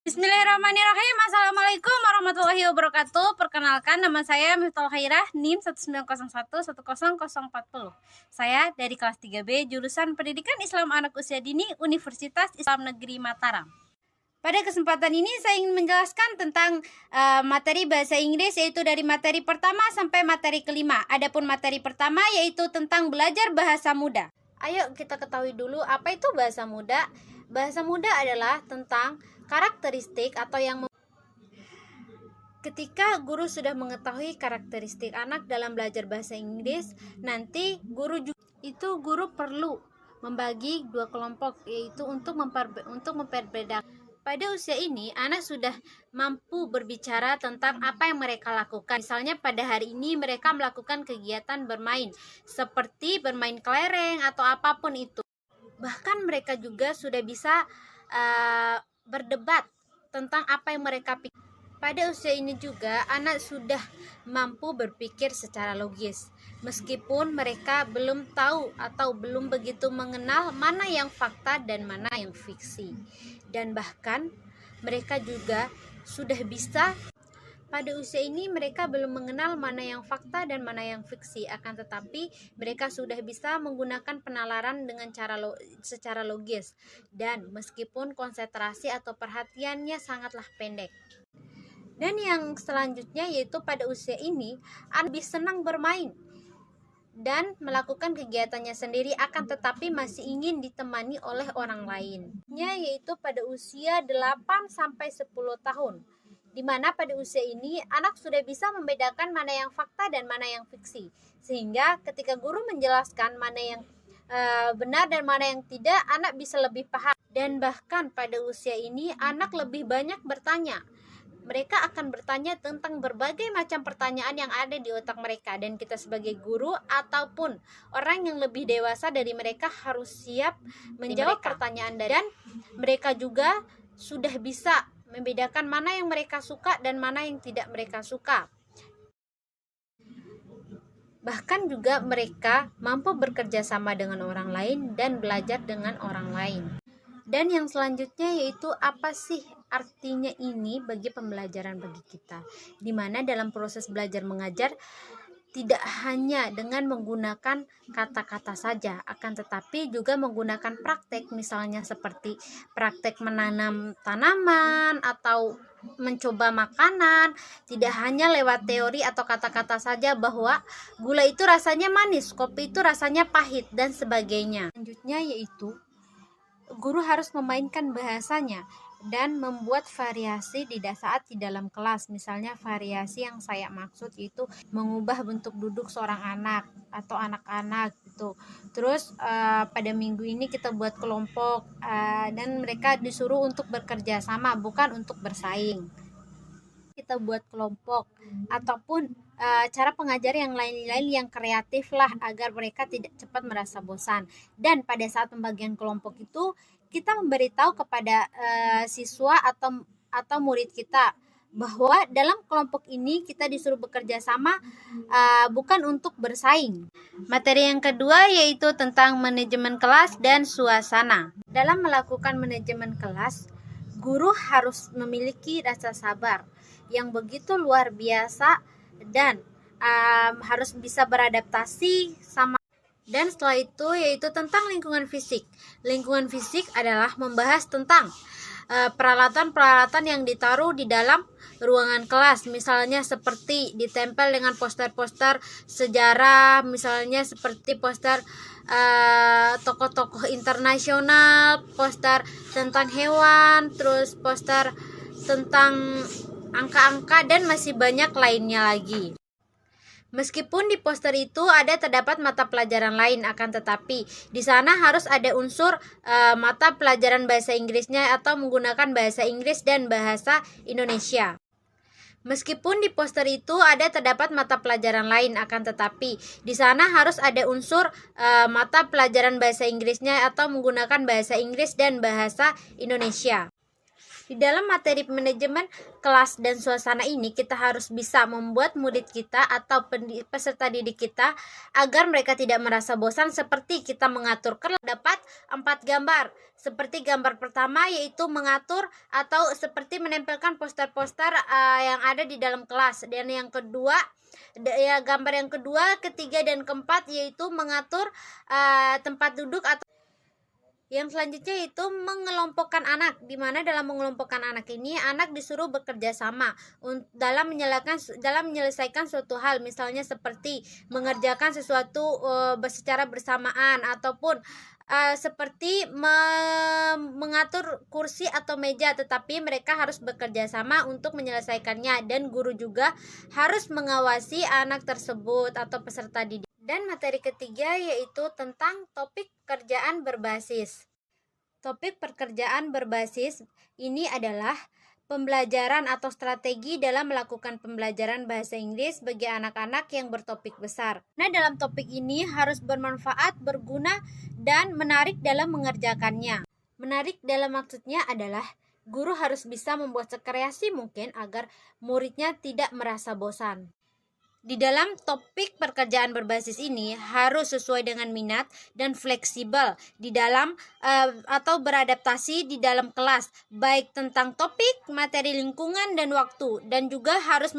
Bismillahirrahmanirrahim. Assalamualaikum warahmatullahi wabarakatuh. Perkenalkan, nama saya Miftahul Khairah, NIM 190110040. Saya dari kelas 3B jurusan Pendidikan Islam Anak Usia Dini Universitas Islam Negeri Mataram. Pada kesempatan ini saya ingin menjelaskan tentang materi bahasa Inggris, yaitu dari materi pertama sampai materi kelima. Adapun materi pertama yaitu tentang belajar bahasa muda. Ayo kita ketahui dulu apa itu bahasa muda. Bahasa muda adalah tentang karakteristik atau yang ketika guru sudah mengetahui karakteristik anak dalam belajar bahasa Inggris, nanti guru perlu membagi dua kelompok, yaitu untuk memperbedakan. Pada usia ini, anak sudah mampu berbicara tentang apa yang mereka lakukan. Misalnya pada hari ini mereka melakukan kegiatan bermain, seperti bermain kelereng atau apapun itu. Bahkan mereka juga sudah bisa berdebat tentang apa yang mereka pikir. Pada usia ini juga anak sudah mampu berpikir secara logis, meskipun mereka belum tahu atau belum begitu mengenal mana yang fakta dan mana yang fiksi. Dan bahkan mereka juga sudah bisa, pada usia ini mereka belum mengenal mana yang fakta dan mana yang fiksi, akan tetapi mereka sudah bisa menggunakan penalaran dengan secara logis, dan meskipun konsentrasi atau perhatiannya sangatlah pendek. Dan yang selanjutnya yaitu pada usia ini anak lebih senang bermain dan melakukan kegiatannya sendiri, akan tetapi masih ingin ditemani oleh orang lain. Yaitu pada usia 8-10 tahun. Di mana pada usia ini anak sudah bisa membedakan mana yang fakta dan mana yang fiksi, sehingga ketika guru menjelaskan mana yang benar dan mana yang tidak, anak bisa lebih paham. Dan bahkan pada usia ini anak lebih banyak bertanya. Mereka akan bertanya tentang berbagai macam pertanyaan yang ada di otak mereka, dan kita sebagai guru ataupun orang yang lebih dewasa dari mereka harus siap menjawab pertanyaan, dan mereka juga sudah bisa membedakan mana yang mereka suka dan mana yang tidak mereka suka. Bahkan juga mereka mampu bekerja sama dengan orang lain dan belajar dengan orang lain. Dan yang selanjutnya yaitu apa sih artinya ini bagi pembelajaran bagi kita, dimana dalam proses belajar mengajar tidak hanya dengan menggunakan kata-kata saja, akan tetapi juga menggunakan praktek, misalnya seperti praktek menanam tanaman atau mencoba makanan. Tidak hanya lewat teori atau kata-kata saja bahwa gula itu rasanya manis, kopi itu rasanya pahit, dan sebagainya. Selanjutnya yaitu guru harus memainkan bahasanya dan membuat variasi saat di dalam kelas. Misalnya variasi yang saya maksud itu mengubah bentuk duduk seorang anak atau anak-anak gitu. Terus pada minggu ini kita buat kelompok dan mereka disuruh untuk bekerja sama, bukan untuk bersaing. Kita buat kelompok ataupun cara pengajar yang lain-lain yang kreatif lah, agar mereka tidak cepat merasa bosan. Dan pada saat pembagian kelompok itu kita memberitahu kepada siswa atau murid kita bahwa dalam kelompok ini kita disuruh bekerja sama, bukan untuk bersaing. Materi yang kedua yaitu tentang manajemen kelas dan suasana. Dalam melakukan manajemen kelas, guru harus memiliki rasa sabar yang begitu luar biasa dan harus bisa beradaptasi sama. Dan setelah itu yaitu tentang lingkungan fisik. Lingkungan fisik adalah membahas tentang peralatan-peralatan yang ditaruh di dalam ruangan kelas, misalnya seperti ditempel dengan poster-poster sejarah, misalnya seperti poster tokoh-tokoh internasional, poster tentang hewan, terus poster tentang angka-angka, dan masih banyak lainnya lagi. Meskipun di poster itu terdapat mata pelajaran lain, akan tetapi di sana harus ada unsur mata pelajaran bahasa Inggrisnya atau menggunakan bahasa Inggris dan bahasa Indonesia. Meskipun di poster itu terdapat mata pelajaran lain, akan tetapi di sana harus ada unsur mata pelajaran bahasa Inggrisnya atau menggunakan bahasa Inggris dan bahasa Indonesia. Di dalam materi manajemen kelas dan suasana ini, kita harus bisa membuat murid kita atau peserta didik kita agar mereka tidak merasa bosan, seperti kita mengatur kelas. Dapat 4 gambar. Seperti gambar pertama yaitu mengatur atau seperti menempelkan poster-poster yang ada di dalam kelas. Dan yang kedua, gambar yang kedua, ketiga, dan keempat yaitu mengatur tempat duduk atau yang selanjutnya itu mengelompokkan anak, di mana dalam mengelompokkan anak ini anak disuruh bekerja sama dalam menyelesaikan suatu hal, misalnya seperti mengerjakan sesuatu secara bersamaan, ataupun seperti mengatur kursi atau meja, tetapi mereka harus bekerja sama untuk menyelesaikannya, dan guru juga harus mengawasi anak tersebut atau peserta didik. Dan materi ketiga yaitu tentang topik pekerjaan berbasis. Topik pekerjaan berbasis ini adalah pembelajaran atau strategi dalam melakukan pembelajaran bahasa Inggris bagi anak-anak yang bertopik besar. Nah, dalam topik ini harus bermanfaat, berguna, dan menarik dalam mengerjakannya. Menarik dalam maksudnya adalah guru harus bisa membuat sekreasi mungkin agar muridnya tidak merasa bosan. Di dalam topik pekerjaan berbasis ini harus sesuai dengan minat dan fleksibel di dalam atau beradaptasi di dalam kelas, baik tentang topik, materi, lingkungan, dan waktu, dan juga harus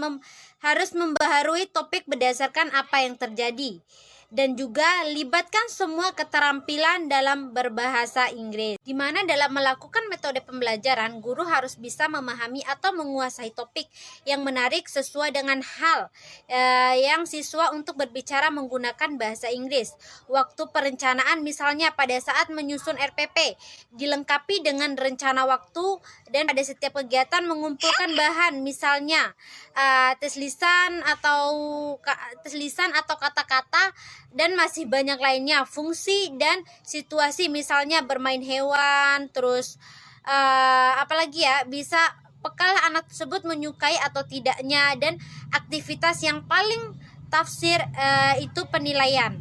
membaharui topik berdasarkan apa yang terjadi. Dan juga libatkan semua keterampilan dalam berbahasa Inggris, di mana dalam melakukan metode pembelajaran, guru harus bisa memahami atau menguasai topik yang menarik sesuai dengan hal yang siswa untuk berbicara menggunakan bahasa Inggris. Waktu perencanaan misalnya pada saat menyusun RPP, dilengkapi dengan rencana waktu, dan pada setiap kegiatan mengumpulkan bahan, misalnya tes lisan atau kata-kata, dan masih banyak lainnya, fungsi dan situasi, misalnya bermain hewan, terus apalagi ya, bisa bekal anak tersebut menyukai atau tidaknya, dan aktivitas yang paling tafsir itu penilaian.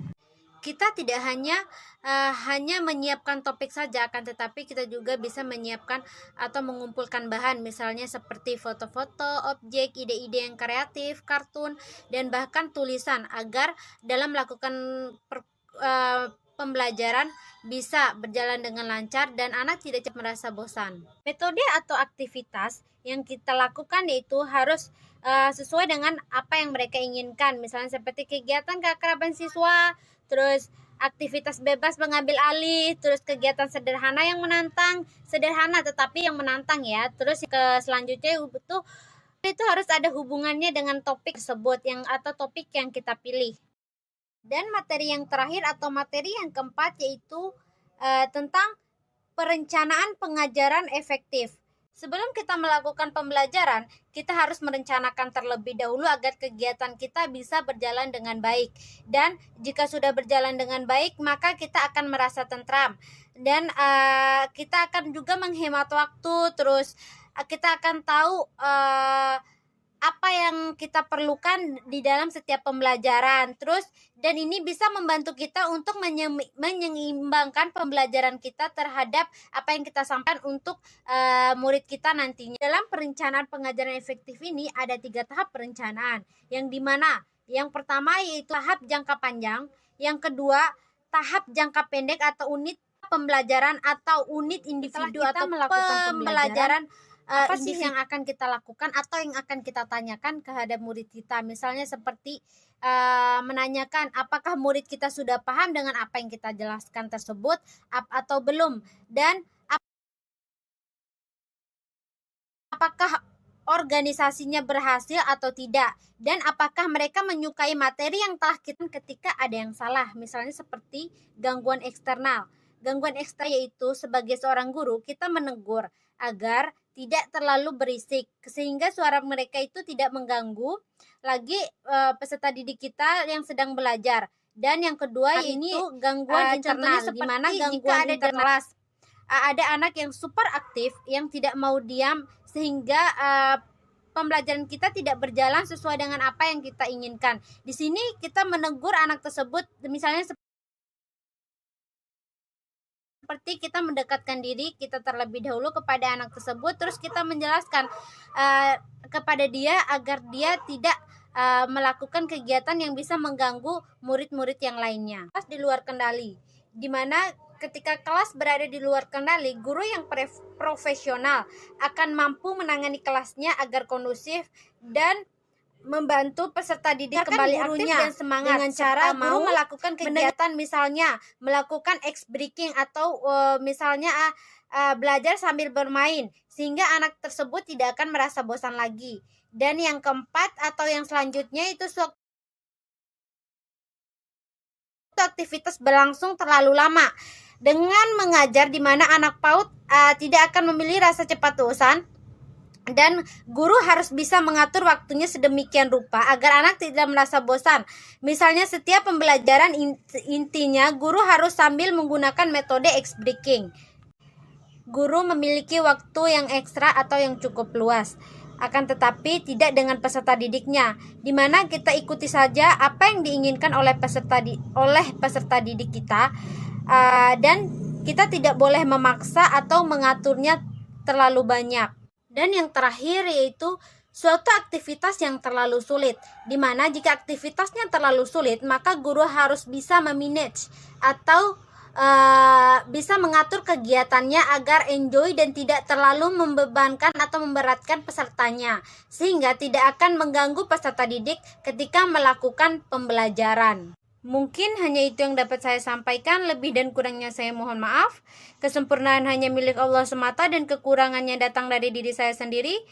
Kita tidak hanya menyiapkan topik saja, akan tetapi kita juga bisa menyiapkan atau mengumpulkan bahan, misalnya seperti foto-foto, objek, ide-ide yang kreatif, kartun, dan bahkan tulisan, agar dalam melakukan pembelajaran bisa berjalan dengan lancar dan anak tidak cepat merasa bosan. Metode atau aktivitas yang kita lakukan yaitu harus sesuai dengan apa yang mereka inginkan, misalnya seperti kegiatan keakraban siswa, terus aktivitas bebas mengambil alih, terus kegiatan sederhana yang menantang, sederhana tetapi yang menantang ya. Terus selanjutnya itu harus ada hubungannya dengan topik tersebut atau topik yang kita pilih. Dan materi yang terakhir atau materi yang keempat yaitu tentang perencanaan pengajaran efektif. Sebelum kita melakukan pembelajaran, kita harus merencanakan terlebih dahulu agar kegiatan kita bisa berjalan dengan baik. Dan jika sudah berjalan dengan baik, maka kita akan merasa tentram. Dan kita akan juga menghemat waktu, terus kita akan tahu apa yang kita perlukan di dalam setiap pembelajaran. Terus, dan ini bisa membantu kita untuk menyeimbangkan pembelajaran kita terhadap apa yang kita sampaikan untuk murid kita nantinya. Dalam perencanaan pengajaran efektif ini ada 3 tahap perencanaan, yang dimana yang pertama yaitu tahap jangka panjang, yang kedua tahap jangka pendek atau unit pembelajaran atau unit individu atau melakukan pembelajaran. Apa sih yang akan kita lakukan atau yang akan kita tanyakan terhadap murid kita, misalnya seperti menanyakan apakah murid kita sudah paham dengan apa yang kita jelaskan tersebut atau belum, dan apakah organisasinya berhasil atau tidak, dan apakah mereka menyukai materi yang telah kita. Ketika ada yang salah, misalnya seperti gangguan eksternal. Gangguan eksternal yaitu sebagai seorang guru kita menegur agar tidak terlalu berisik sehingga suara mereka itu tidak mengganggu lagi peserta didik kita yang sedang belajar. Dan yang kedua ini gangguan internal, di mana gangguan internal ada anak yang super aktif yang tidak mau diam sehingga pembelajaran kita tidak berjalan sesuai dengan apa yang kita inginkan. Di sini kita menegur anak tersebut, misalnya seperti kita mendekatkan diri kita terlebih dahulu kepada anak tersebut, terus kita menjelaskan kepada dia agar dia tidak melakukan kegiatan yang bisa mengganggu murid-murid yang lainnya. Kelas di luar kendali, di mana ketika kelas berada di luar kendali, guru yang profesional akan mampu menangani kelasnya agar kondusif dan membantu peserta didik kembali aktif dan semangat dengan cara mau melakukan kegiatan, misalnya melakukan ice breaking atau misalnya belajar sambil bermain, sehingga anak tersebut tidak akan merasa bosan lagi. Dan yang keempat atau yang selanjutnya itu suatu aktivitas berlangsung terlalu lama. Dengan mengajar di mana anak PAUD tidak akan memiliki rasa cepat bosan, dan guru harus bisa mengatur waktunya sedemikian rupa agar anak tidak merasa bosan. Misalnya setiap pembelajaran intinya guru harus sambil menggunakan metode ice breaking. Guru memiliki waktu yang ekstra atau yang cukup luas, akan tetapi tidak dengan peserta didiknya, di mana kita ikuti saja apa yang diinginkan oleh peserta didik kita, dan kita tidak boleh memaksa atau mengaturnya terlalu banyak. Dan yang terakhir yaitu suatu aktivitas yang terlalu sulit, di mana jika aktivitasnya terlalu sulit, maka guru harus bisa memanage atau bisa mengatur kegiatannya agar enjoy dan tidak terlalu membebankan atau memberatkan pesertanya, sehingga tidak akan mengganggu peserta didik ketika melakukan pembelajaran. Mungkin hanya itu yang dapat saya sampaikan, lebih dan kurangnya saya mohon maaf. Kesempurnaan hanya milik Allah semata dan kekurangannya datang dari diri saya sendiri.